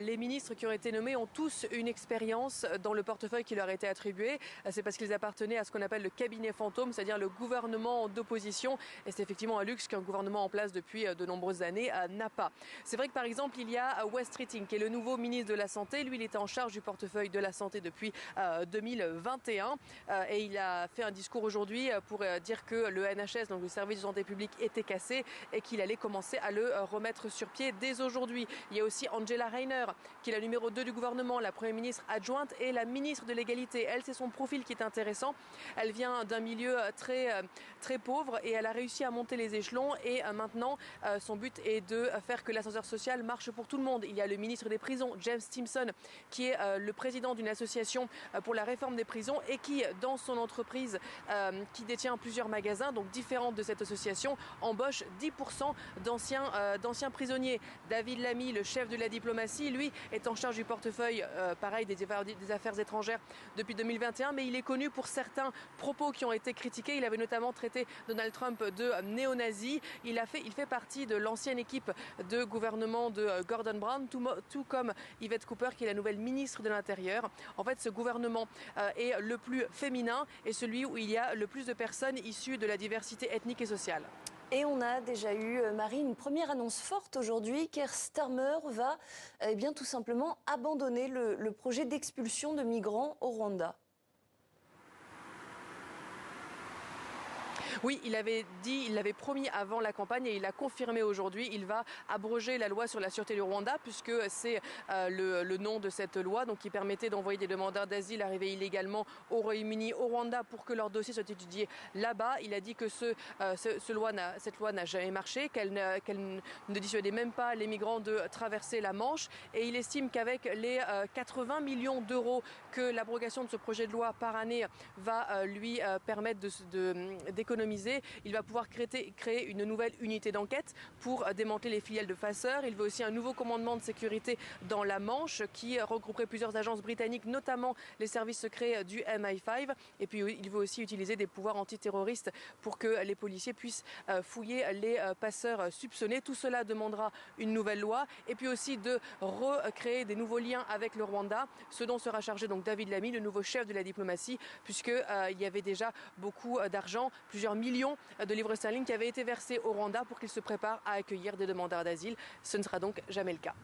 Les ministres qui ont été nommés ont tous une expérience dans le portefeuille qui leur a été attribué. C'est parce qu'ils appartenaient à ce qu'on appelle le cabinet fantôme, c'est-à-dire le gouvernement d'opposition. Et c'est effectivement un luxe qu'un gouvernement en place depuis de nombreuses années n'a pas. C'est vrai que par exemple, il y a Wes Streeting, qui est le nouveau ministre de la Santé. Lui, il était en charge du portefeuille de la Santé depuis 2021. Et il a fait un discours aujourd'hui pour dire que le NHS, donc le service de santé publique, était cassé et qu'il allait commencer à le remettre sur pied dès aujourd'hui. Il y a aussi Angela Rayner, qui est la numéro 2 du gouvernement, la première ministre adjointe et la ministre de l'égalité. Elle, c'est son profil qui est intéressant. Elle vient d'un milieu très pauvre et elle a réussi à monter les échelons et maintenant son but est de faire que l'ascenseur social marche pour tout le monde. Il y a le ministre des prisons, James Timson, qui est le président d'une association pour la réforme des prisons et qui, dans son entreprise qui détient plusieurs magasins, donc différentes de cette association, embauche 10% d'anciens prisonniers. David Lammy, le chef de la diplomatie, lui, est en charge du portefeuille, pareil, des affaires étrangères depuis 2021, mais il est connu pour certains propos qui ont été critiqués. Il avait notamment traité Donald Trump de néo-nazi. Il fait partie de l'ancienne équipe de gouvernement de Gordon Brown, tout comme Yvette Cooper, qui est la nouvelle ministre de l'Intérieur. En fait, ce gouvernement est le plus féminin et celui où il y a le plus de personnes issues de la diversité ethnique et sociale. Et on a déjà eu, Marie, une première annonce forte aujourd'hui. Keir Starmer va tout simplement abandonner le projet d'expulsion de migrants au Rwanda. Oui, il l'avait promis avant la campagne et il l'a confirmé aujourd'hui. Il va abroger la loi sur la sûreté du Rwanda puisque c'est le nom de cette loi donc, qui permettait d'envoyer des demandeurs d'asile arrivés illégalement au Royaume-Uni, au Rwanda pour que leur dossier soit étudié là-bas. Il a dit que cette loi n'a jamais marché, qu'elle ne dissuadait même pas les migrants de traverser la Manche et il estime qu'avec les 80 millions d'euros que l'abrogation de ce projet de loi par année va lui permettre d'économiser, il va pouvoir créer une nouvelle unité d'enquête pour démanteler les filiales de passeurs. Il veut aussi un nouveau commandement de sécurité dans la Manche qui regrouperait plusieurs agences britanniques, notamment les services secrets du MI5. Et puis il veut aussi utiliser des pouvoirs antiterroristes pour que les policiers puissent fouiller les passeurs soupçonnés. Tout cela demandera une nouvelle loi et puis aussi de recréer des nouveaux liens avec le Rwanda, ce dont sera chargé donc David Lammy, le nouveau chef de la diplomatie, puisqu'il y avait déjà beaucoup d'argent, plusieurs millions de livres sterling qui avaient été versés au Rwanda pour qu'il se prépare à accueillir des demandeurs d'asile. Ce ne sera donc jamais le cas.